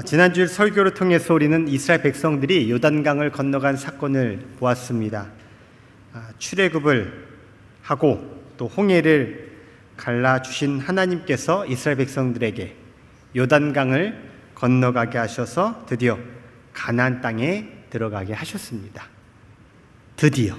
지난주 설교를 통해서 우리는 이스라엘 백성들이 요단강을 건너간 사건을 보았습니다. 출애굽을 하고 또 홍해를 갈라주신 하나님께서 이스라엘 백성들에게 요단강을 건너가게 하셔서 드디어 가나안 땅에 들어가게 하셨습니다. 드디어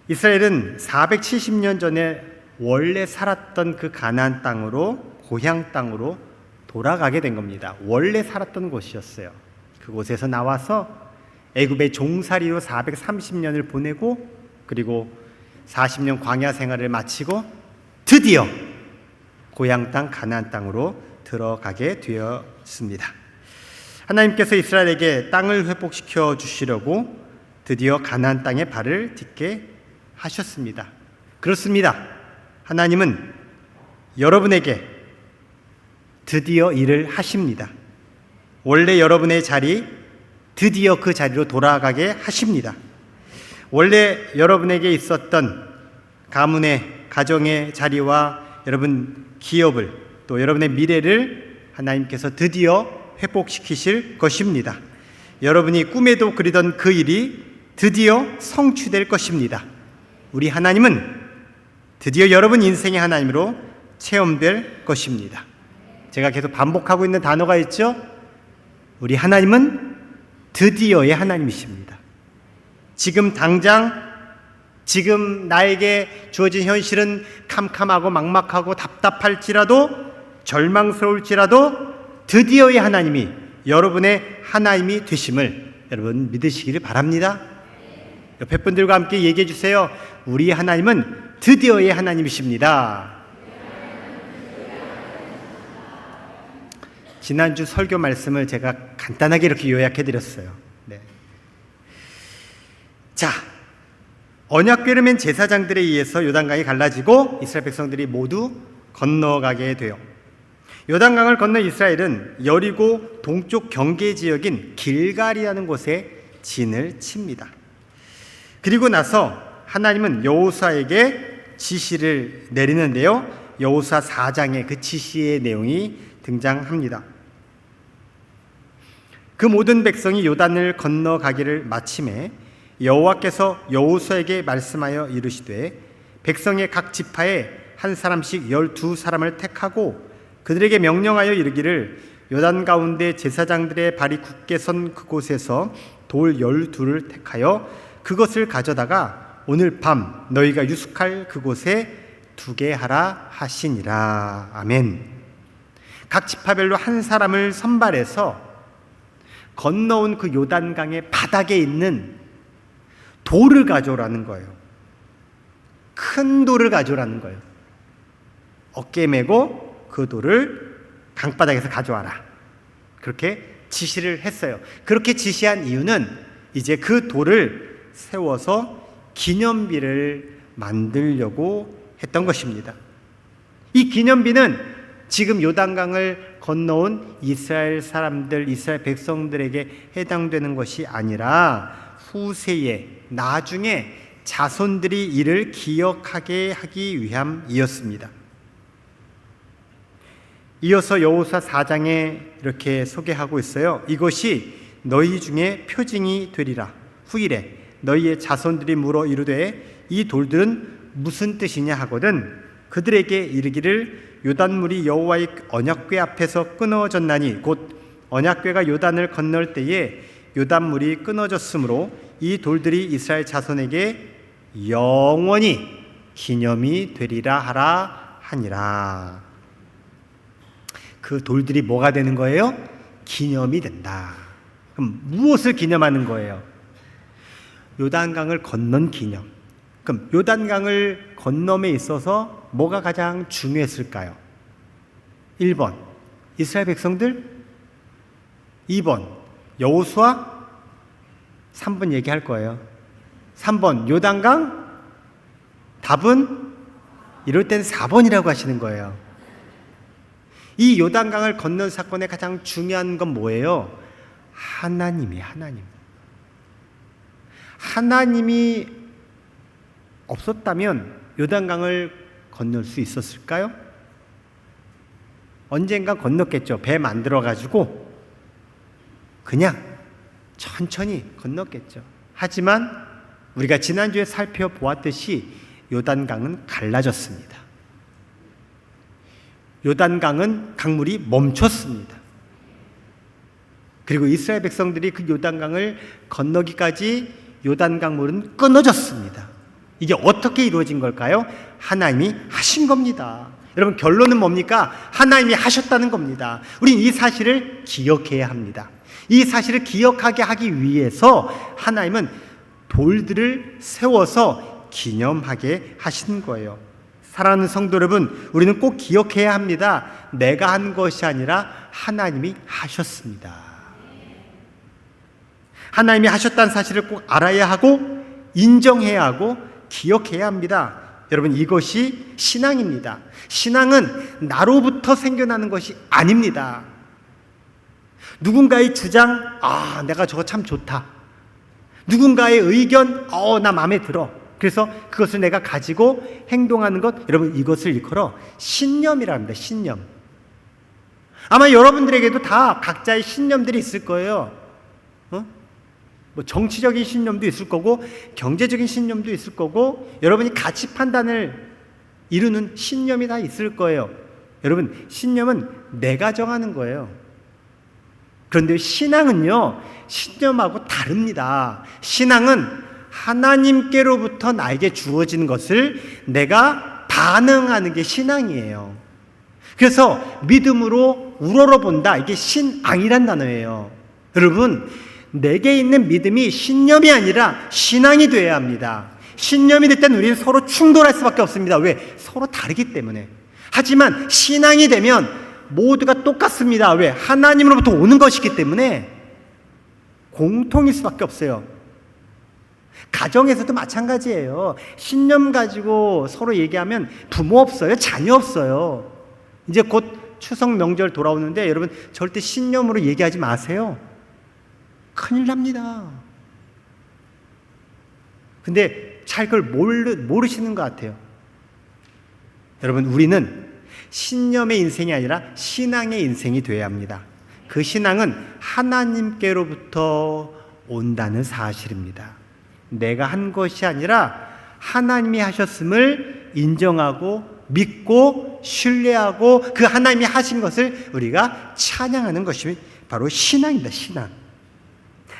이스라엘은 470년 전에 원래 살았던 그 가나안 땅으로, 고향 땅으로 돌아가게 된 겁니다. 원래 살았던 곳이었어요. 그곳에서 나와서 애굽의 종살이로 430년을 보내고, 그리고 40년 광야 생활을 마치고 드디어 고향 땅 가나안 땅으로 들어가게 되었습니다. 하나님께서 이스라엘에게 땅을 회복시켜 주시려고 드디어 가나안 땅에 발을 딛게 하셨습니다. 그렇습니다. 하나님은 여러분에게 드디어 일을 하십니다. 원래 여러분의 자리, 드디어 그 자리로 돌아가게 하십니다. 원래 여러분에게 있었던 가문의, 가정의 자리와 여러분 기업을, 또 여러분의 미래를 하나님께서 드디어 회복시키실 것입니다. 여러분이 꿈에도 그리던 그 일이 드디어 성취될 것입니다. 우리 하나님은 드디어 여러분 인생의 하나님으로 체험될 것입니다. 제가 계속 반복하고 있는 단어가 있죠? 우리 하나님은 드디어의 하나님이십니다. 지금 당장, 지금 나에게 주어진 현실은 캄캄하고 막막하고 답답할지라도, 절망스러울지라도 드디어의 하나님이 여러분의 하나님이 되심을 여러분 믿으시기를 바랍니다. 옆에 분들과 함께 얘기해 주세요. 우리 하나님은 드디어의 하나님이십니다. 지난주 설교 말씀을 제가 간단하게 이렇게 요약해 드렸어요. 자, 언약궤를 맨 제사장들에 의해서 요단강이 갈라지고 이스라엘 백성들이 모두 건너가게 돼요. 요단강을 건너 이스라엘은 여리고 동쪽 경계 지역인 길갈이라는 곳에 진을 칩니다. 그리고 나서 하나님은 여호수아에게 지시를 내리는데요, 여호수아 4장에 그 지시의 내용이 등장합니다. 그 모든 백성이 요단을 건너가기를 마침에 여호와께서 여호수아에게 말씀하여 이르시되, 백성의 각 지파에 한 사람씩 12사람을 택하고 그들에게 명령하여 이르기를, 요단 가운데 제사장들의 발이 굳게 선 그곳에서 돌 12를 택하여 그것을 가져다가 오늘 밤 너희가 유숙할 그곳에 두게 하라 하시니라. 아멘. 각 지파별로 한 사람을 선발해서 건너온 그 요단강의 바닥에 있는 돌을 가져오라는 거예요. 큰 돌을 가져오라는 거예요. 어깨에 메고 그 돌을 강바닥에서 가져와라. 그렇게 지시를 했어요. 그렇게 지시한 이유는 이제 그 돌을 세워서 기념비를 만들려고 했던 것입니다. 이 기념비는 지금 요단강을 건너온 이스라엘 사람들, 이스라엘 백성들에게 해당되는 것이 아니라 후세에, 나중에 자손들이 이를 기억하게 하기 위함이었습니다. 이어서 여호수아 4장에 이렇게 소개하고 있어요. 이것이 너희 중에 표징이 되리라. 후일에 너희의 자손들이 물어 이르되 이 돌들은 무슨 뜻이냐 하거든 그들에게 이르기를, 요단물이 여호와의 언약궤 앞에서 끊어졌나니 곧 언약궤가 요단을 건널 때에 요단물이 끊어졌으므로 이 돌들이 이스라엘 자손에게 영원히 기념이 되리라 하라 하니라. 그 돌들이 뭐가 되는 거예요? 기념이 된다. 그럼 무엇을 기념하는 거예요? 요단강을 건넌 기념. 그럼 요단강을 건nom에 있어서 뭐가 가장 중요했을까요? 1번 이스라엘 백성들, 2번 여호수아, 3번 얘기할 거예요. 3번 요단강, 답은 이럴 땐 4번이라고 하시는 거예요. 이 요단강을 건넌 사건의 가장 중요한 건 뭐예요? 하나님이에요. 하나님이 없었다면 요단강을 건널 수 있었을까요? 언젠가 건넜겠죠. 배 만들어가지고 그냥 천천히 건넜겠죠. 하지만 우리가 지난주에 살펴보았듯이 요단강은 갈라졌습니다. 요단강은 강물이 멈췄습니다. 그리고 이스라엘 백성들이 그 요단강을 건너기까지 요단강물은 끊어졌습니다. 이게 어떻게 이루어진 걸까요? 하나님이 하신 겁니다. 여러분, 결론은 뭡니까? 하나님이 하셨다는 겁니다. 우린 이 사실을 기억해야 합니다. 이 사실을 기억하게 하기 위해서 하나님은 돌들을 세워서 기념하게 하신 거예요. 사랑하는 성도 여러분, 우리는 꼭 기억해야 합니다. 내가 한 것이 아니라 하나님이 하셨습니다. 하나님이 하셨다는 사실을 꼭 알아야 하고 인정해야 하고 기억해야 합니다. 여러분, 이것이 신앙입니다. 신앙은 나로부터 생겨나는 것이 아닙니다. 누군가의 주장, 내가 저거 참 좋다. 누군가의 의견, 나 마음에 들어. 그래서 그것을 내가 가지고 행동하는 것, 여러분, 이것을 일컬어 신념이라 합니다. 신념. 아마 여러분들에게도 다 각자의 신념들이 있을 거예요. 뭐 정치적인 신념도 있을 거고 경제적인 신념도 있을 거고 여러분이 가치 판단을 이루는 신념이 다 있을 거예요. 여러분, 신념은 내가 정하는 거예요. 그런데 신앙은요, 신념하고 다릅니다. 신앙은 하나님께로부터 나에게 주어진 것을 내가 반응하는 게 신앙이에요. 그래서 믿음으로 우러러본다, 이게 신앙이란 단어예요. 여러분, 내게 있는 믿음이 신념이 아니라 신앙이 되어야 합니다. 신념이 될 때는 우리는 서로 충돌할 수밖에 없습니다. 왜? 서로 다르기 때문에. 하지만 신앙이 되면 모두가 똑같습니다. 왜? 하나님으로부터 오는 것이기 때문에 공통일 수밖에 없어요. 가정에서도 마찬가지예요. 신념 가지고 서로 얘기하면 부모 없어요. 자녀 없어요. 이제 곧 추석 명절 돌아오는데 여러분, 절대 신념으로 얘기하지 마세요. 큰일 납니다. 근데 잘 그걸 모르시는 것 같아요. 여러분, 우리는 신념의 인생이 아니라 신앙의 인생이 되어야 합니다. 그 신앙은 하나님께로부터 온다는 사실입니다. 내가 한 것이 아니라 하나님이 하셨음을 인정하고 믿고 신뢰하고 그 하나님이 하신 것을 우리가 찬양하는 것이 바로 신앙입니다. 신앙.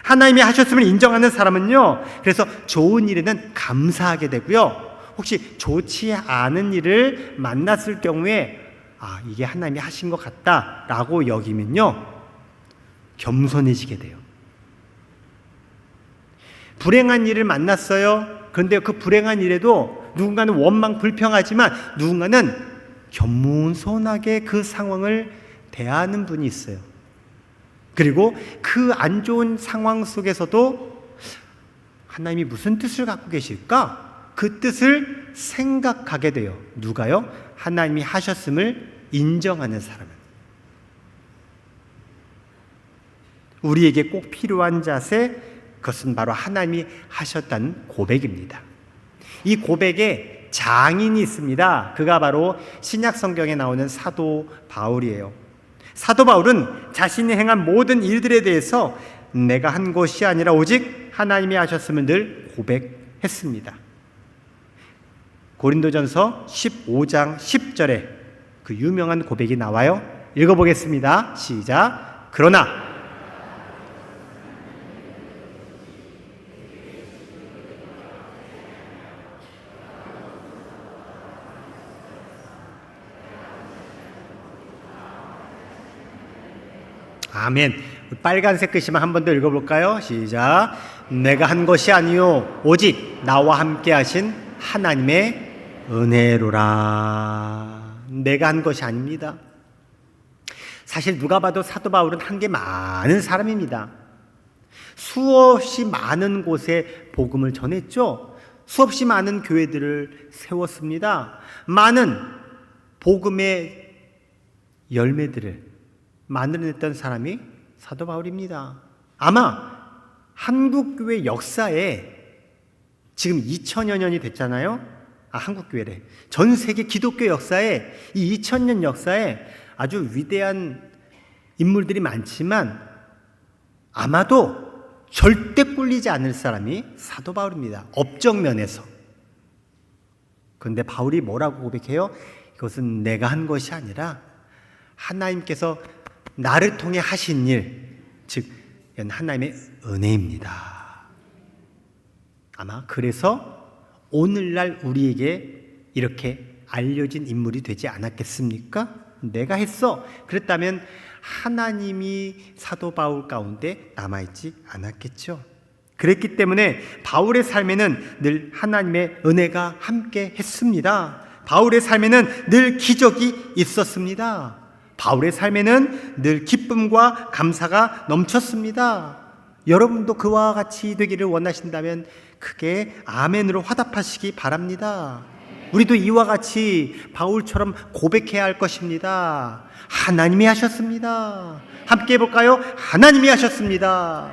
하나님이 하셨음을 인정하는 사람은요, 그래서 좋은 일에는 감사하게 되고요, 혹시 좋지 않은 일을 만났을 경우에 이게 하나님이 하신 것 같다라고 여기면요, 겸손해지게 돼요. 불행한 일을 만났어요. 그런데 그 불행한 일에도 누군가는 원망 불평하지만 누군가는 겸손하게 그 상황을 대하는 분이 있어요. 그리고 그 안 좋은 상황 속에서도 하나님이 무슨 뜻을 갖고 계실까? 그 뜻을 생각하게 돼요. 누가요? 하나님이 하셨음을 인정하는 사람은. 우리에게 꼭 필요한 자세, 그것은 바로 하나님이 하셨다는 고백입니다. 이 고백에 장인이 있습니다. 그가 바로 신약 성경에 나오는 사도 바울이에요. 사도 바울은 자신이 행한 모든 일들에 대해서 내가 한 것이 아니라 오직 하나님이 하셨음을 늘 고백했습니다. 고린도전서 15장 10절에 그 유명한 고백이 나와요. 읽어보겠습니다. 시작. 그러나 아멘. 빨간색 글씨만 한 번 더 읽어볼까요? 시작. 내가 한 것이 아니요 오직 나와 함께 하신 하나님의 은혜로라. 내가 한 것이 아닙니다. 사실 누가 봐도 사도 바울은 한 게 많은 사람입니다. 수없이 많은 곳에 복음을 전했죠. 수없이 많은 교회들을 세웠습니다. 많은 복음의 열매들을 만들어냈던 사람이 사도 바울입니다. 아마 한국교회 역사에 지금 2000여 년이 됐잖아요. 한국교회래. 전 세계 기독교 역사에 이 2000년 역사에 아주 위대한 인물들이 많지만 아마도 절대 꿀리지 않을 사람이 사도 바울입니다. 업적 면에서. 그런데 바울이 뭐라고 고백해요? 이것은 내가 한 것이 아니라 하나님께서 나를 통해 하신 일, 즉 하나님의 은혜입니다. 아마 그래서 오늘날 우리에게 이렇게 알려진 인물이 되지 않았겠습니까? 내가 했어. 그랬다면 하나님이 사도 바울 가운데 남아있지 않았겠죠. 그랬기 때문에 바울의 삶에는 늘 하나님의 은혜가 함께 했습니다. 바울의 삶에는 늘 기적이 있었습니다. 바울의 삶에는 늘 기쁨과 감사가 넘쳤습니다. 여러분도 그와 같이 되기를 원하신다면 크게 아멘으로 화답하시기 바랍니다. 우리도 이와 같이 바울처럼 고백해야 할 것입니다. 하나님이 하셨습니다. 함께 해볼까요? 하나님이 하셨습니다.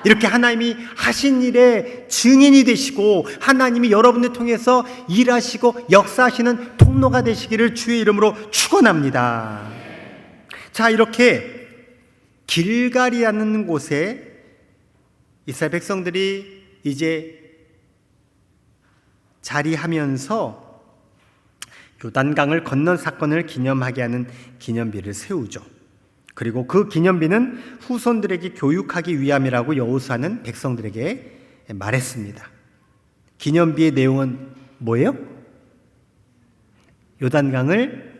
이렇게 하나님이 하신 일의 증인이 되시고 하나님이 여러분을 통해서 일하시고 역사하시는 통로가 되시기를 주의 이름으로 축원합니다. 자, 이렇게 길갈이라는 곳에 이스라엘 백성들이 이제 자리하면서 요단강을 건넌 사건을 기념하게 하는 기념비를 세우죠. 그리고 그 기념비는 후손들에게 교육하기 위함이라고 여호수아는 백성들에게 말했습니다. 기념비의 내용은 뭐예요? 요단강을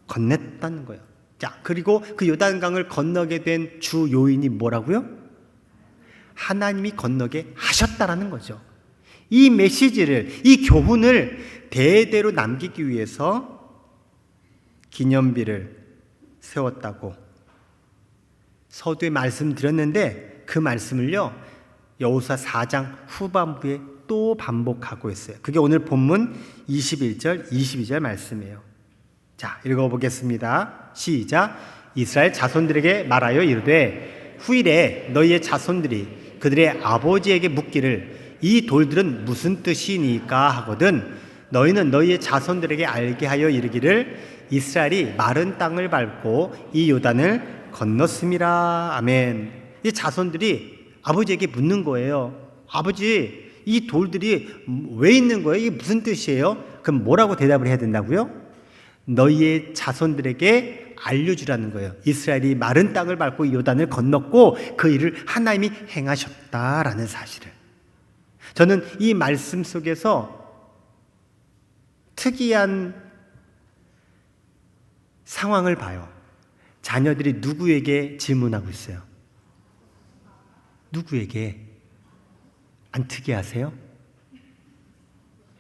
건넜다는 거예요. 자, 그리고 그 요단강을 건너게 된 주 요인이 뭐라고요? 하나님이 건너게 하셨다라는 거죠. 이 메시지를, 이 교훈을 대대로 남기기 위해서 기념비를 세웠다고 서두에 말씀드렸는데 그 말씀을요 여호수아 4장 후반부에 또 반복하고 있어요. 그게 오늘 본문 21절 22절 말씀이에요. 자, 읽어보겠습니다. 시작. 이스라엘 자손들에게 말하여 이르되 후일에 너희의 자손들이 그들의 아버지에게 묻기를 이 돌들은 무슨 뜻이니까 하거든 너희는 너희의 자손들에게 알게 하여 이르기를 이스라엘이 마른 땅을 밟고 이 요단을 건넜음이라. 아멘. 이 자손들이 아버지에게 묻는 거예요. 아버지, 이 돌들이 왜 있는 거예요? 이게 무슨 뜻이에요? 그럼 뭐라고 대답을 해야 된다고요? 너희의 자손들에게 알려주라는 거예요. 이스라엘이 마른 땅을 밟고 이 요단을 건넜고 그 일을 하나님이 행하셨다라는 사실을. 저는 이 말씀 속에서 특이한 상황을 봐요. 자녀들이 누구에게 질문하고 있어요? 누구에게? 안 특이하세요?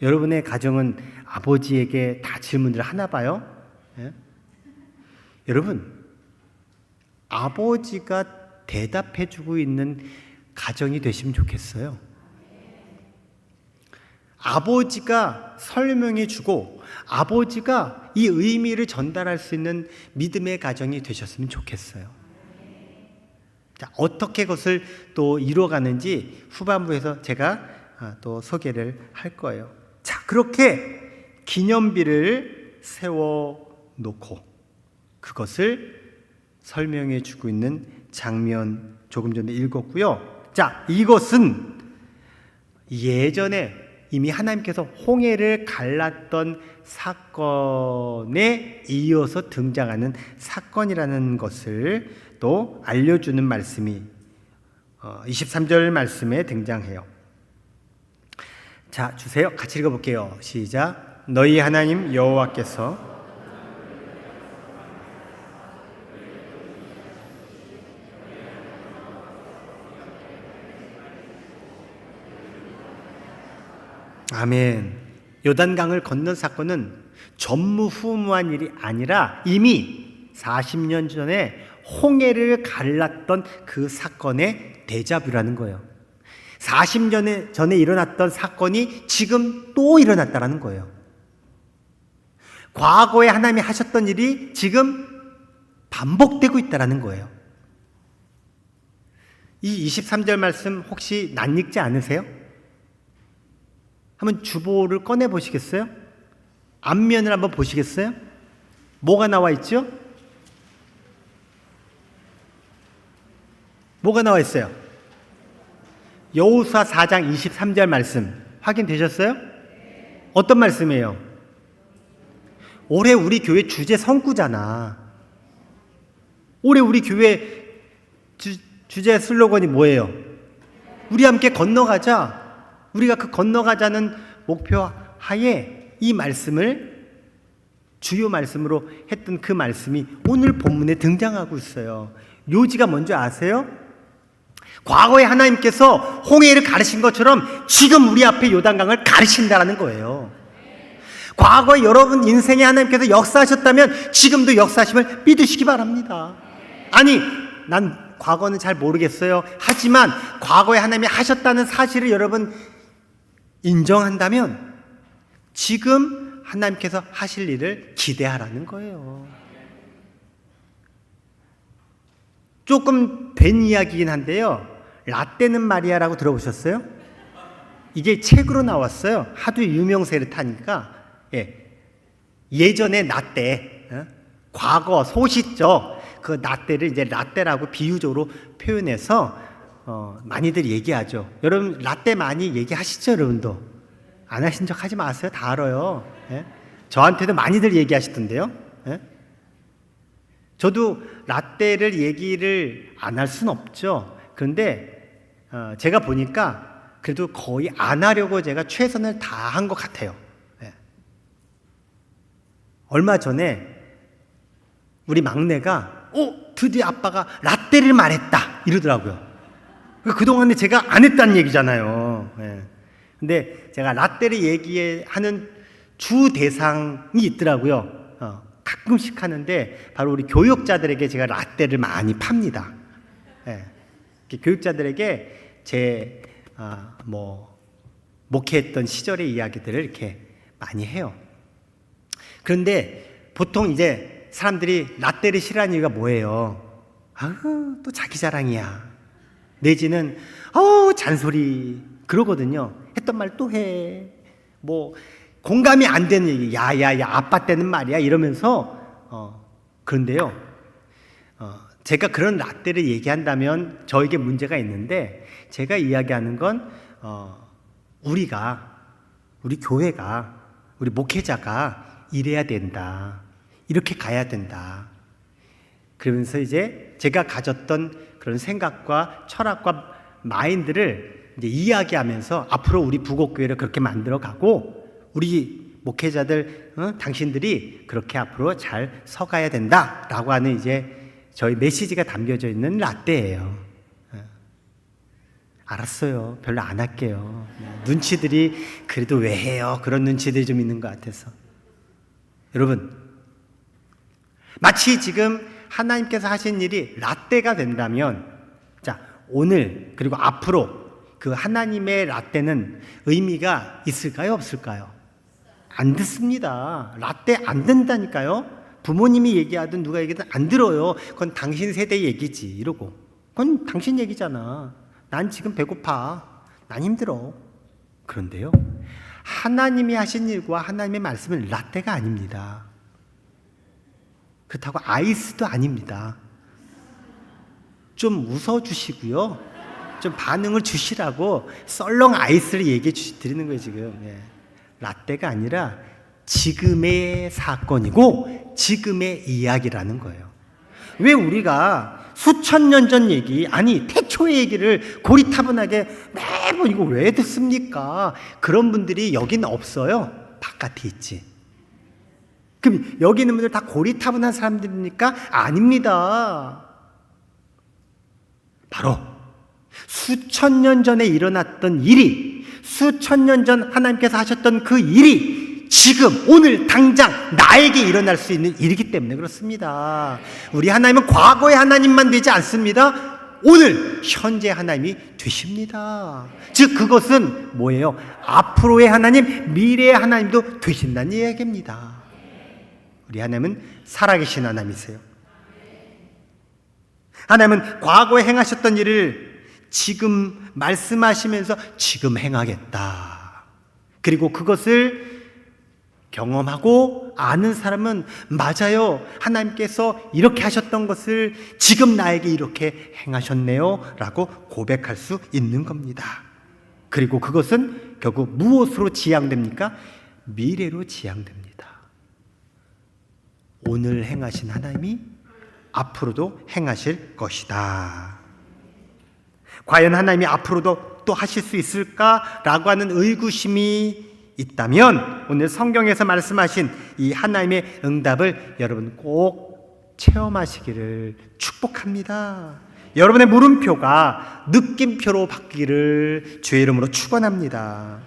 여러분의 가정은 아버지에게 다 질문을 하나 봐요? 예? 여러분, 아버지가 대답해주고 있는 가정이 되시면 좋겠어요. 아버지가 설명해주고 아버지가 이 의미를 전달할 수 있는 믿음의 가정이 되셨으면 좋겠어요. 자, 어떻게 그것을 또 이루어가는지 후반부에서 제가 또 소개를 할 거예요. 자, 그렇게 기념비를 세워놓고 그것을 설명해주고 있는 장면 조금 전에 읽었고요. 자, 이것은 예전에 이미 하나님께서 홍해를 갈랐던 사건에 이어서 등장하는 사건이라는 것을 또 알려주는 말씀이 23절 말씀에 등장해요. 자, 주세요. 같이 읽어볼게요. 시작. 너희 하나님 여호와께서 아멘. 요단강을 건넌 사건은 전무후무한 일이 아니라 이미 40년 전에 홍해를 갈랐던 그 사건의 데자뷰라는 거예요. 40년 전에 일어났던 사건이 지금 또 일어났다는 거예요. 과거에 하나님이 하셨던 일이 지금 반복되고 있다는 거예요. 이 23절 말씀 혹시 낯익지 않으세요? 한번 주보를 꺼내 보시겠어요? 앞면을 한번 보시겠어요? 뭐가 나와 있죠? 뭐가 나와 있어요? 여호수아 4장 23절 말씀 확인되셨어요? 어떤 말씀이에요? 올해 우리 교회 주제 성구잖아. 올해 우리 교회 주제 슬로건이 뭐예요? 우리 함께 건너가자. 우리가 그 건너가자는 목표 하에 이 말씀을 주요 말씀으로 했던 그 말씀이 오늘 본문에 등장하고 있어요. 묘지가 뭔지 아세요? 과거에 하나님께서 홍해를 가르신 것처럼 지금 우리 앞에 요단강을 가르친다라는 거예요. 과거에 여러분 인생에 하나님께서 역사하셨다면 지금도 역사하심을 믿으시기 바랍니다. 아니, 난 과거는 잘 모르겠어요. 하지만 과거에 하나님이 하셨다는 사실을 여러분 인정한다면 지금 하나님께서 하실 일을 기대하라는 거예요. 조금 된 이야기긴 한데요. 라떼는 마리아라고 들어보셨어요? 이게 책으로 나왔어요. 하도 유명세를 타니까. 예전에 라떼, 과거 소시적 그 라떼를 이제 라떼라고 비유적으로 표현해서 많이들 얘기하죠. 여러분 라떼 많이 얘기하시죠, 여러분도? 안 하신 척 하지 마세요. 다 알아요. 저한테도 많이들 얘기하시던데요. 저도 라떼를 얘기를 안 할 수는 없죠. 그런데 제가 보니까 그래도 거의 안 하려고 제가 최선을 다한 것 같아요. 얼마 전에 우리 막내가 드디어 아빠가 라떼를 말했다 이러더라고요. 그동안에 제가 안 했다는 얘기잖아요. 근데 제가 라떼를 얘기하는 주 대상이 있더라고요. 가끔씩 하는데 바로 우리 교육자들에게 제가 라떼를 많이 팝니다. 교육자들에게 제 목회했던 시절의 이야기들을 이렇게 많이 해요. 그런데 보통 이제 사람들이 라떼를 싫어하는 이유가 뭐예요? 또 자기 자랑이야. 내지는 잔소리 그러거든요. 했던 말 또 해. 공감이 안 되는 얘기. 야야야 아빠 때는 말이야 이러면서 그런데요. 제가 그런 라떼를 얘기한다면 저에게 문제가 있는데 제가 이야기하는 건 우리 교회가 우리 목회자가 이래야 된다. 이렇게 가야 된다. 그러면서 이제 제가 가졌던 그런 생각과 철학과 마인드를 이제 이야기하면서 앞으로 우리 부곡교회를 그렇게 만들어 가고 우리 목회자들, 당신들이 그렇게 앞으로 잘 서가야 된다라고 하는 이제 저희 메시지가 담겨져 있는 라떼예요. 알았어요. 별로 안 할게요. 눈치들이 그래도 왜 해요? 그런 눈치들이 좀 있는 것 같아서. 여러분, 마치 지금 하나님께서 하신 일이 라떼가 된다면, 자, 오늘 그리고 앞으로 그 하나님의 라떼는 의미가 있을까요? 없을까요? 안 듣습니다. 라떼 안 된다니까요. 부모님이 얘기하든 누가 얘기하든 안 들어요. 그건 당신 세대 얘기지 이러고. 그건 당신 얘기잖아. 난 지금 배고파. 난 힘들어. 그런데요. 하나님이 하신 일과 하나님의 말씀은 라떼가 아닙니다. 그렇다고 아이스도 아닙니다. 좀 웃어주시고요. 좀 반응을 주시라고 썰렁 아이스를 얘기해 드리는 거예요 지금. 라떼가 아니라 지금의 사건이고 지금의 이야기라는 거예요. 왜 우리가 수천 년 전 얘기, 아니 태초의 얘기를 고리타분하게 매번 이거 왜 듣습니까? 그런 분들이 여기는 없어요. 바깥에 있지. 그럼 여기 있는 분들 다 고리타분한 사람들입니까? 아닙니다. 바로 수천 년 전에 일어났던 일이, 수천 년 전 하나님께서 하셨던 그 일이 지금 오늘 당장 나에게 일어날 수 있는 일이기 때문에 그렇습니다. 우리 하나님은 과거의 하나님만 되지 않습니다. 오늘 현재 하나님이 되십니다. 즉 그것은 뭐예요? 앞으로의 하나님, 미래의 하나님도 되신다는 이야기입니다. 우리 하나님은 살아계신 하나님이세요. 하나님은 과거에 행하셨던 일을 지금 말씀하시면서 지금 행하겠다. 그리고 그것을 경험하고 아는 사람은 맞아요. 하나님께서 이렇게 하셨던 것을 지금 나에게 이렇게 행하셨네요. 라고 고백할 수 있는 겁니다. 그리고 그것은 결국 무엇으로 지향됩니까? 미래로 지향됩니다. 오늘 행하신 하나님이 앞으로도 행하실 것이다. 과연 하나님이 앞으로도 또 하실 수 있을까라고 하는 의구심이 있다면 오늘 성경에서 말씀하신 이 하나님의 응답을 여러분 꼭 체험하시기를 축복합니다. 여러분의 물음표가 느낌표로 바뀌기를 주의 이름으로 축원합니다.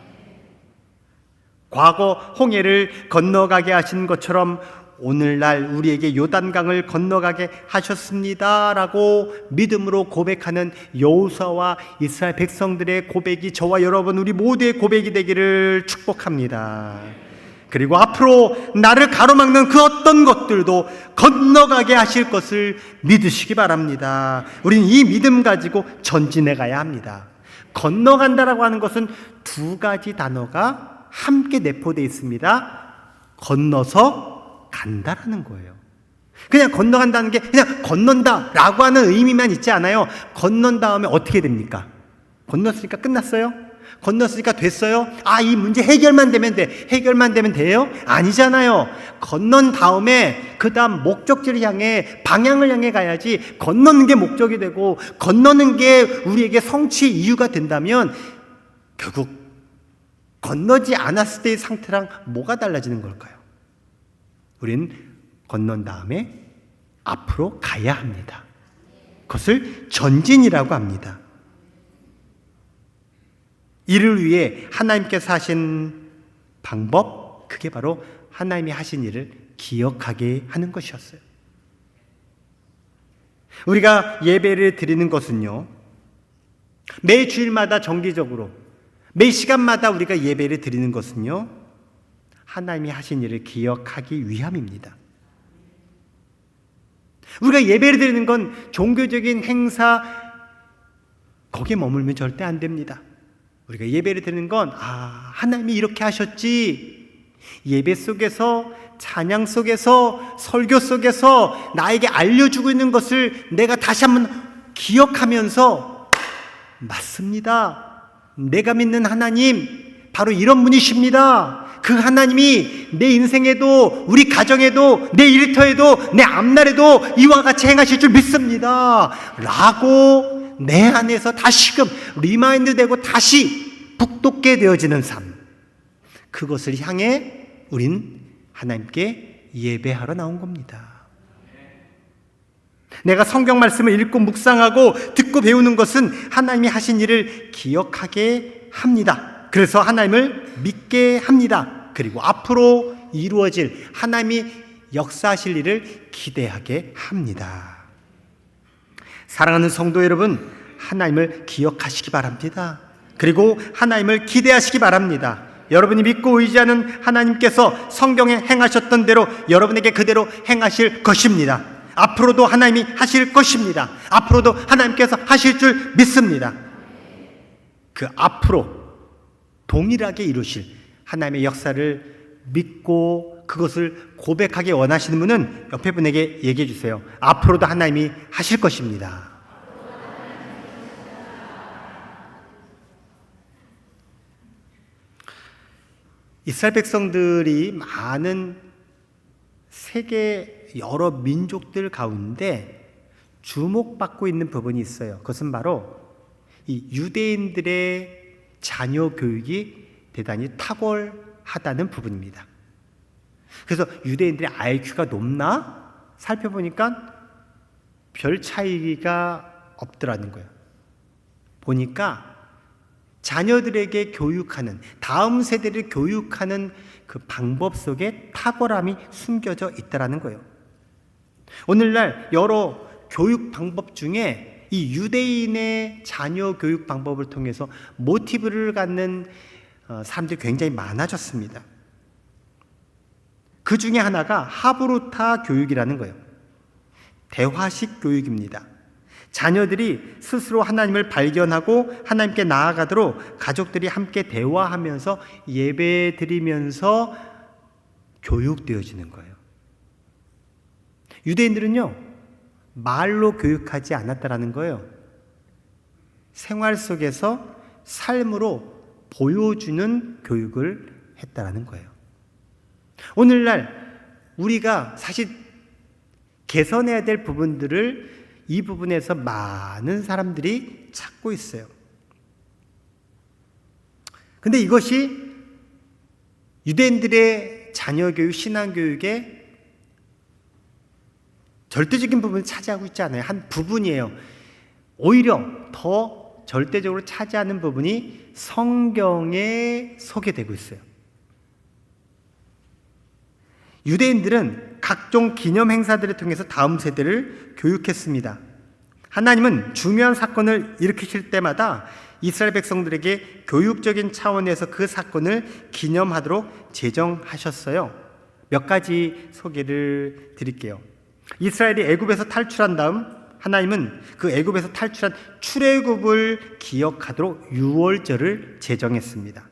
과거 홍해를 건너가게 하신 것처럼 오늘날 우리에게 요단강을 건너가게 하셨습니다라고 믿음으로 고백하는 여호수아와 이스라엘 백성들의 고백이 저와 여러분 우리 모두의 고백이 되기를 축복합니다. 그리고 앞으로 나를 가로막는 그 어떤 것들도 건너가게 하실 것을 믿으시기 바랍니다. 우리는 이 믿음 가지고 전진해 가야 합니다. 건너간다라고 하는 것은 두 가지 단어가 함께 내포되어 있습니다. 건너서 간다라는 거예요. 그냥 건너간다는 게 그냥 건넌다라고 하는 의미만 있지 않아요. 건넌 다음에 어떻게 됩니까? 건넜으니까 끝났어요? 건넜으니까 됐어요? 이 문제 해결만 되면 돼. 해결만 되면 돼요? 아니잖아요. 건넌 다음에 그 다음 목적지를 향해 방향을 향해 가야지. 건너는 게 목적이 되고 건너는 게 우리에게 성취의 이유가 된다면 결국 건너지 않았을 때의 상태랑 뭐가 달라지는 걸까요? 우린 건넌 다음에 앞으로 가야 합니다. 그것을 전진이라고 합니다. 이를 위해 하나님께서 하신 방법, 그게 바로 하나님이 하신 일을 기억하게 하는 것이었어요. 우리가 예배를 드리는 것은요, 매 주일마다 정기적으로 매 시간마다 우리가 예배를 드리는 것은요, 하나님이 하신 일을 기억하기 위함입니다. 우리가 예배를 드리는 건 종교적인 행사 거기에 머물면 절대 안 됩니다. 우리가 예배를 드리는 건 하나님이 이렇게 하셨지. 예배 속에서, 찬양 속에서, 설교 속에서 나에게 알려주고 있는 것을 내가 다시 한번 기억하면서 맞습니다. 내가 믿는 하나님 바로 이런 분이십니다. 그 하나님이 내 인생에도, 우리 가정에도, 내 일터에도, 내 앞날에도 이와 같이 행하실 줄 믿습니다 라고 내 안에서 다시금 리마인드 되고 다시 북돋게 되어지는 삶, 그것을 향해 우린 하나님께 예배하러 나온 겁니다. 내가 성경 말씀을 읽고 묵상하고 듣고 배우는 것은 하나님이 하신 일을 기억하게 합니다. 그래서 하나님을 믿게 합니다. 그리고 앞으로 이루어질 하나님이 역사하실 일을 기대하게 합니다. 사랑하는 성도 여러분, 하나님을 기억하시기 바랍니다. 그리고 하나님을 기대하시기 바랍니다. 여러분이 믿고 의지하는 하나님께서 성경에 행하셨던 대로 여러분에게 그대로 행하실 것입니다. 앞으로도 하나님이 하실 것입니다. 앞으로도 하나님께서 하실 줄 믿습니다. 그 앞으로 동일하게 이루실 하나님의 역사를 믿고 그것을 고백하기 원하시는 분은 옆에 분에게 얘기해 주세요. 앞으로도 하나님이 하실 것입니다. 이스라엘 백성들이 많은 세계 여러 민족들 가운데 주목받고 있는 부분이 있어요. 그것은 바로 이 유대인들의 자녀 교육이 대단히 탁월하다는 부분입니다. 그래서 유대인들의 IQ가 높나? 살펴보니까 별 차이가 없더라는 거예요. 보니까 자녀들에게 교육하는, 다음 세대를 교육하는 그 방법 속에 탁월함이 숨겨져 있다는 거예요. 오늘날 여러 교육 방법 중에 이 유대인의 자녀 교육 방법을 통해서 모티브를 갖는 사람들이 굉장히 많아졌습니다. 그 중에 하나가 하브루타 교육이라는 거예요. 대화식 교육입니다. 자녀들이 스스로 하나님을 발견하고 하나님께 나아가도록 가족들이 함께 대화하면서 예배 드리면서 교육되어지는 거예요. 유대인들은요, 말로 교육하지 않았다라는 거예요. 생활 속에서 삶으로 보여주는 교육을 했다라는 거예요. 오늘날 우리가 사실 개선해야 될 부분들을 이 부분에서 많은 사람들이 찾고 있어요. 근데 이것이 유대인들의 자녀교육, 신앙교육의 절대적인 부분을 차지하고 있지 않아요. 한 부분이에요. 오히려 더 절대적으로 차지하는 부분이 성경에 소개되고 있어요. 유대인들은 각종 기념 행사들을 통해서 다음 세대를 교육했습니다. 하나님은 중요한 사건을 일으키실 때마다 이스라엘 백성들에게 교육적인 차원에서 그 사건을 기념하도록 제정하셨어요. 몇 가지 소개를 드릴게요. 이스라엘이 애굽에서 탈출한 다음 하나님은 그 애굽에서 탈출한 출애굽을 기억하도록 유월절을 제정했습니다.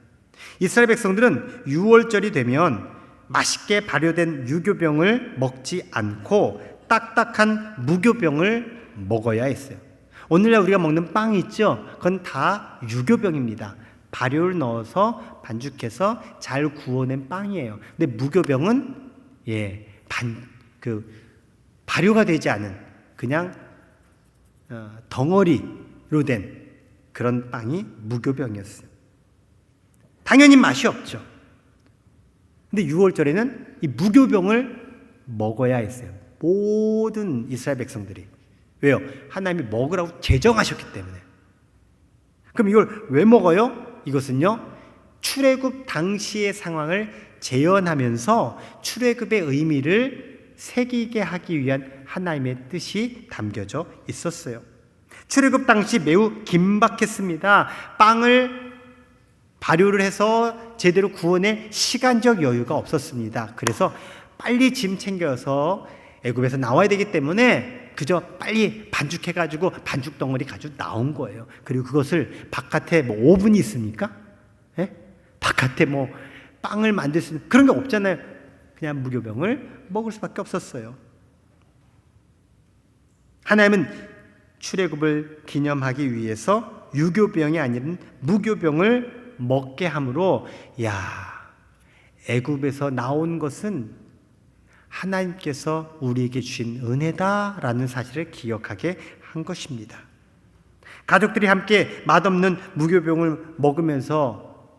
이스라엘 백성들은 유월절이 되면 맛있게 발효된 유교병을 먹지 않고 딱딱한 무교병을 먹어야 했어요. 오늘날 우리가 먹는 빵이 있죠? 그건 다 유교병입니다. 발효를 넣어서 반죽해서 잘 구워낸 빵이에요. 근데 무교병은 발효가 되지 않은 그냥 덩어리로 된 그런 빵이 무교병이었어요. 당연히 맛이 없죠. 근데 6월절에는 이 무교병을 먹어야 했어요. 모든 이스라엘 백성들이. 왜요? 하나님이 먹으라고 제정하셨기 때문에. 그럼 이걸 왜 먹어요? 이것은요, 출애굽 당시의 상황을 재현하면서 출애굽의 의미를 새기게 하기 위한 하나님의 뜻이 담겨져 있었어요. 출애굽 당시 매우 긴박했습니다. 빵을 발효를 해서 제대로 구워낼 시간적 여유가 없었습니다. 그래서 빨리 짐 챙겨서 애굽에서 나와야 되기 때문에 그저 빨리 반죽해가지고 반죽 덩어리 가지고 나온 거예요. 그리고 그것을 바깥에 오븐이 있습니까? 예? 바깥에 빵을 만들 수 있는 그런 게 없잖아요. 그냥 무교병을 먹을 수밖에 없었어요. 하나님은 출애굽을 기념하기 위해서 유교병이 아닌 무교병을 먹게 함으로 애굽에서 나온 것은 하나님께서 우리에게 주신 은혜다라는 사실을 기억하게 한 것입니다. 가족들이 함께 맛없는 무교병을 먹으면서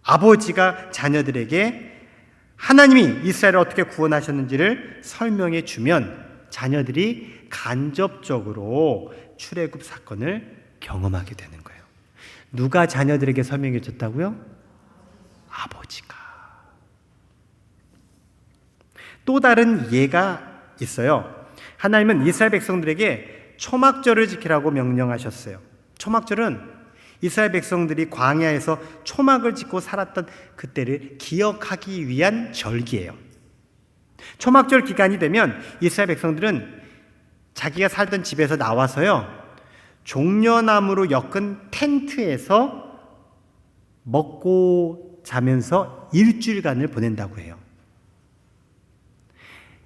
아버지가 자녀들에게 하나님이 이스라엘을 어떻게 구원하셨는지를 설명해 주면 자녀들이 간접적으로 출애굽 사건을 경험하게 되는 거예요. 누가 자녀들에게 설명해 줬다고요? 아버지가. 또 다른 예가 있어요. 하나님은 이스라엘 백성들에게 초막절을 지키라고 명령하셨어요. 초막절은 이스라엘 백성들이 광야에서 초막을 짓고 살았던 그때를 기억하기 위한 절기예요. 초막절 기간이 되면 이스라엘 백성들은 자기가 살던 집에서 나와서요, 종려나무로 엮은 텐트에서 먹고 자면서 일주일간을 보낸다고 해요.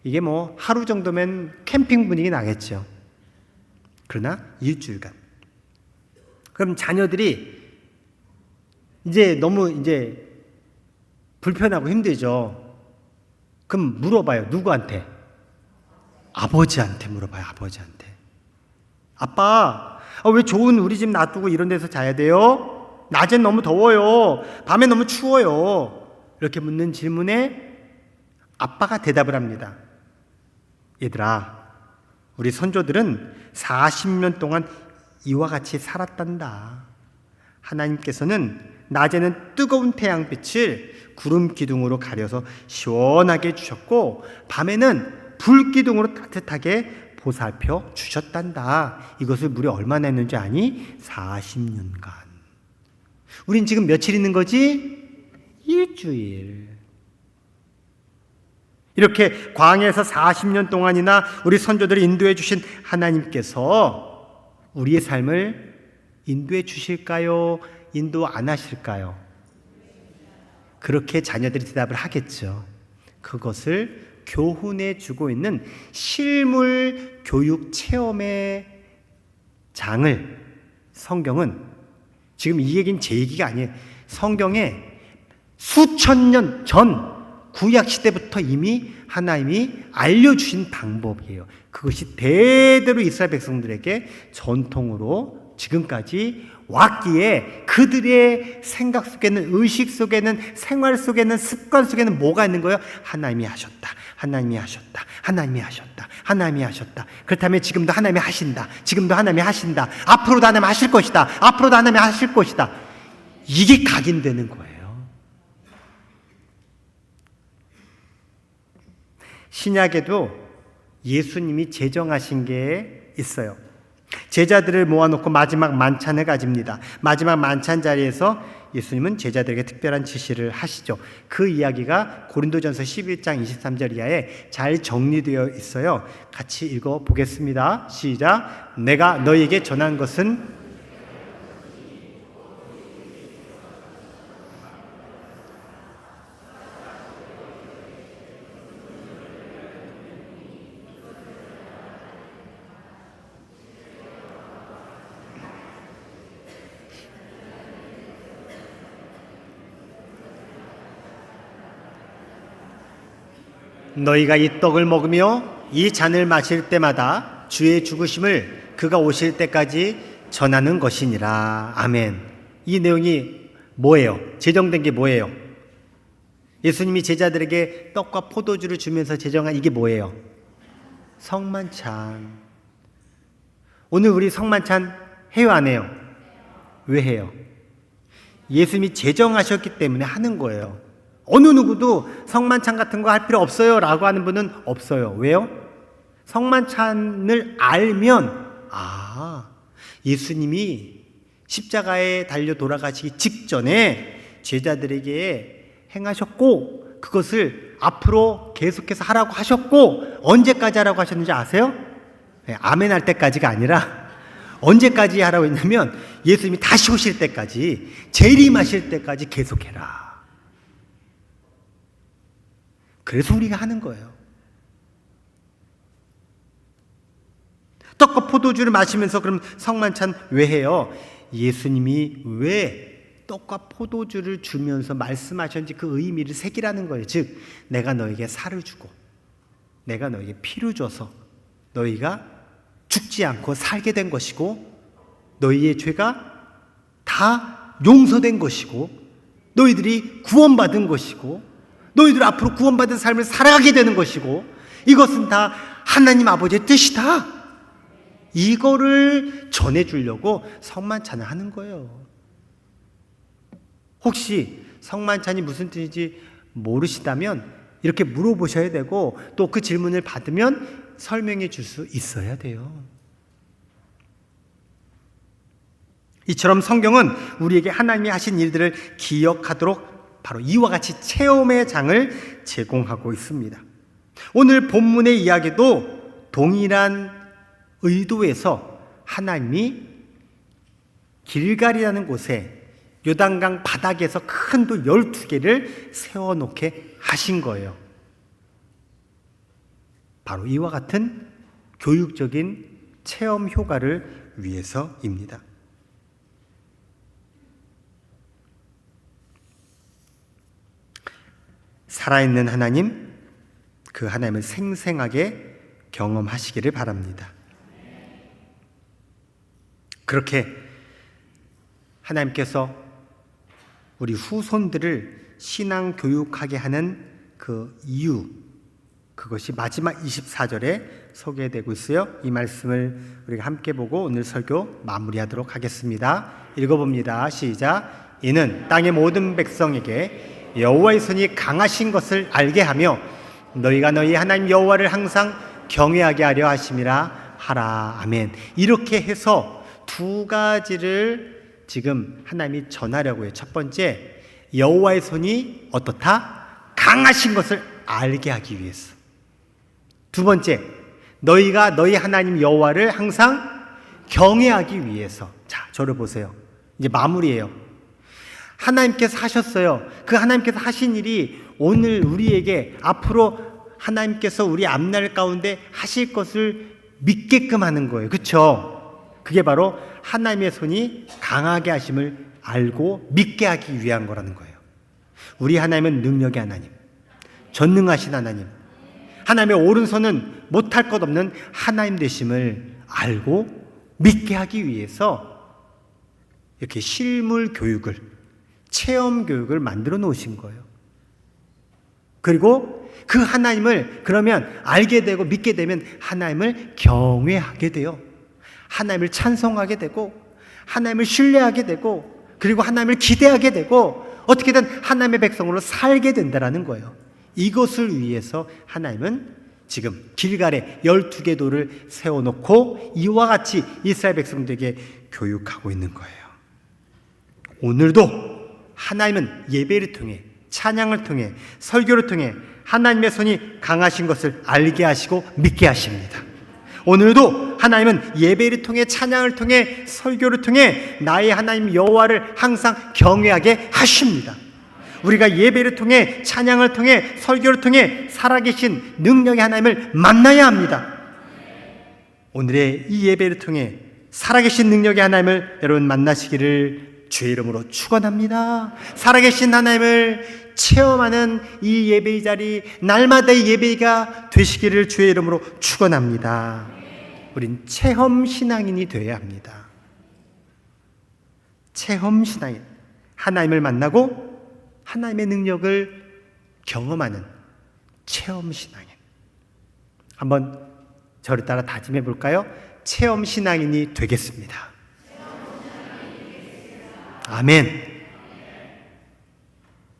이게 하루 정도면 캠핑 분위기 나겠죠. 그러나 일주일간. 그럼 자녀들이 너무 불편하고 힘들죠. 그럼 물어봐요. 누구한테? 아버지한테 물어봐요. 아버지한테. 아빠, 왜 좋은 우리 집 놔두고 이런 데서 자야 돼요? 낮엔 너무 더워요. 밤에 너무 추워요. 이렇게 묻는 질문에 아빠가 대답을 합니다. 얘들아, 우리 선조들은 40년 동안 이와 같이 살았단다. 하나님께서는 낮에는 뜨거운 태양빛을 구름 기둥으로 가려서 시원하게 주셨고 밤에는 불 기둥으로 따뜻하게 보살펴 주셨단다. 이것을 무려 얼마나 했는지 아니? 40년간. 우린 지금 며칠 있는 거지? 일주일. 이렇게 광야에서 40년 동안이나 우리 선조들을 인도해 주신 하나님께서 우리의 삶을 인도해 주실까요? 인도 안 하실까요? 그렇게 자녀들이 대답을 하겠죠. 그것을 교훈해 주고 있는 실물 교육 체험의 장을 성경은, 지금 이 얘기는 제 얘기가 아니에요. 성경에 수천 년 전 구약 시대부터 이미 하나님이 알려주신 방법이에요. 그것이 대대로 이스라엘 백성들에게 전통으로 지금까지 왔기에 그들의 생각 속에는, 의식 속에는, 생활 속에는, 습관 속에는 뭐가 있는 거예요? 하나님이 하셨다, 하나님이 하셨다, 하나님이 하셨다, 하나님이 하셨다. 그렇다면 지금도 하나님이 하신다, 지금도 하나님이 하신다, 앞으로도 하나님이 하실 것이다, 앞으로도 하나님이 하실 것이다. 이게 각인되는 거예요. 신약에도 예수님이 제정하신 게 있어요. 제자들을 모아놓고 마지막 만찬을 가집니다. 마지막 만찬 자리에서 예수님은 제자들에게 특별한 지시를 하시죠. 그 이야기가 고린도전서 11장 23절 이하에 잘 정리되어 있어요. 같이 읽어보겠습니다. 시작. 내가 너희에게 전한 것은 너희가 이 떡을 먹으며 이 잔을 마실 때마다 주의 죽으심을 그가 오실 때까지 전하는 것이니라. 아멘. 이 내용이 뭐예요? 제정된 게 뭐예요? 예수님이 제자들에게 떡과 포도주를 주면서 제정한 이게 뭐예요? 성만찬. 오늘 우리 성만찬 해요, 안 해요? 왜 해요? 예수님이 제정하셨기 때문에 하는 거예요. 어느 누구도 성만찬 같은 거 할 필요 없어요 라고 하는 분은 없어요. 왜요? 성만찬을 알면, 예수님이 십자가에 달려 돌아가시기 직전에 제자들에게 행하셨고 그것을 앞으로 계속해서 하라고 하셨고, 언제까지 하라고 하셨는지 아세요? 네, 아멘 할 때까지가 아니라 언제까지 하라고 했냐면 예수님이 다시 오실 때까지, 재림하실 때까지 계속해라. 그래서 우리가 하는 거예요. 떡과 포도주를 마시면서 그럼 성만찬 왜 해요? 예수님이 왜 떡과 포도주를 주면서 말씀하셨는지 그 의미를 새기라는 거예요. 즉, 내가 너에게 살을 주고 내가 너에게 피를 줘서 너희가 죽지 않고 살게 된 것이고, 너희의 죄가 다 용서된 것이고, 너희들이 구원받은 것이고, 너희들 앞으로 구원받은 삶을 살아가게 되는 것이고, 이것은 다 하나님 아버지의 뜻이다. 이거를 전해주려고 성만찬을 하는 거예요. 혹시 성만찬이 무슨 뜻인지 모르시다면 이렇게 물어보셔야 되고, 또 그 질문을 받으면 설명해 줄 수 있어야 돼요. 이처럼 성경은 우리에게 하나님이 하신 일들을 기억하도록 바로 이와 같이 체험의 장을 제공하고 있습니다. 오늘 본문의 이야기도 동일한 의도에서 하나님이 길갈이라는 곳에 요단강 바닥에서 큰 돌 12개를 세워놓게 하신 거예요. 바로 이와 같은 교육적인 체험 효과를 위해서입니다. 살아있는 하나님, 그 하나님을 생생하게 경험하시기를 바랍니다. 그렇게 하나님께서 우리 후손들을 신앙 교육하게 하는 그 이유, 그것이 마지막 24절에 소개되고 있어요. 이 말씀을 우리가 함께 보고 오늘 설교 마무리하도록 하겠습니다. 읽어봅니다. 시작. 이는 땅의 모든 백성에게 여호와의 손이 강하신 것을 알게 하며 너희가 너희 하나님 여호와를 항상 경외하게 하려 하심이라 하라. 아멘. 이렇게 해서 두 가지를 지금 하나님이 전하려고 해요. 첫 번째, 여호와의 손이 어떻다? 강하신 것을 알게 하기 위해서. 두 번째, 너희가 너희 하나님 여호와를 항상 경외하기 위해서. 자, 저를 보세요. 이제 마무리예요. 하나님께서 하셨어요. 그 하나님께서 하신 일이 오늘 우리에게 앞으로 하나님께서 우리 앞날 가운데 하실 것을 믿게끔 하는 거예요. 그렇죠? 그게 바로 하나님의 손이 강하게 하심을 알고 믿게 하기 위한 거라는 거예요. 우리 하나님은 능력의 하나님, 전능하신 하나님, 하나님의 오른손은 못할 것 없는 하나님 되심을 알고 믿게 하기 위해서 이렇게 실물 교육을, 체험 교육을 만들어 놓으신 거예요. 그리고 그 하나님을 그러면 알게 되고 믿게 되면 하나님을 경외하게 돼요. 하나님을 찬송하게 되고 하나님을 신뢰하게 되고 그리고 하나님을 기대하게 되고 어떻게든 하나님의 백성으로 살게 된다는 거예요. 이것을 위해서 하나님은 지금 길갈에 12개 돌을 세워놓고 이와 같이 이스라엘 백성들에게 교육하고 있는 거예요. 오늘도 하나님은 예배를 통해, 찬양을 통해, 설교를 통해 하나님의 손이 강하신 것을 알게 하시고 믿게 하십니다. 오늘도 하나님은 예배를 통해, 찬양을 통해, 설교를 통해 나의 하나님 여호와를 항상 경외하게 하십니다. 우리가 예배를 통해, 찬양을 통해, 설교를 통해 살아계신 능력의 하나님을 만나야 합니다. 오늘의 이 예배를 통해 살아계신 능력의 하나님을 여러분 만나시기를 주의 이름으로 축원합니다. 살아계신 하나님을 체험하는 이 예배의 자리, 날마다의 예배가 되시기를 주의 이름으로 축원합니다. 우린 체험 신앙인이 되어야 합니다. 체험 신앙인, 하나님을 만나고 하나님의 능력을 경험하는 체험 신앙인. 한번 저를 따라 다짐해 볼까요? 체험 신앙인이 되겠습니다. 아멘.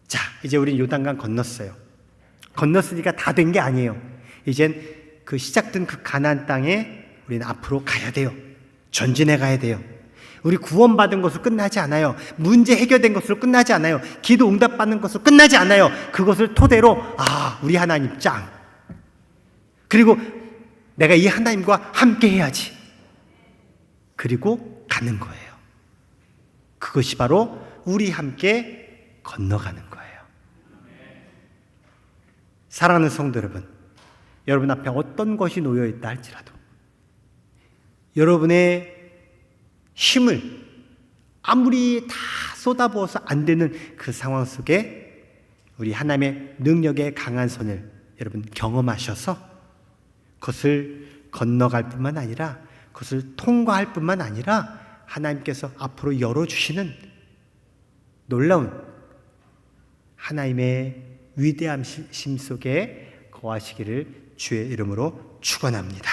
자, 이제 우린 요단강 건넜어요. 건넜으니까 다 된 게 아니에요. 이젠 그 시작된 그 가나안 땅에 우리는 앞으로 가야 돼요. 전진해 가야 돼요. 우리 구원받은 것으로 끝나지 않아요. 문제 해결된 것으로 끝나지 않아요. 기도 응답받는 것으로 끝나지 않아요. 그것을 토대로 우리 하나님 짱. 그리고 내가 이 하나님과 함께 해야지. 그리고 가는 거예요. 그것이 바로 우리 함께 건너가는 거예요. 사랑하는 성도 여러분, 여러분 앞에 어떤 것이 놓여 있다 할지라도 여러분의 힘을 아무리 다 쏟아부어서 안 되는 그 상황 속에 우리 하나님의 능력의 강한 손을 여러분 경험하셔서 그것을 건너갈 뿐만 아니라 그것을 통과할 뿐만 아니라 하나님께서 앞으로 열어주시는 놀라운 하나님의 위대함 심 속에 거하시기를 주의 이름으로 축원합니다.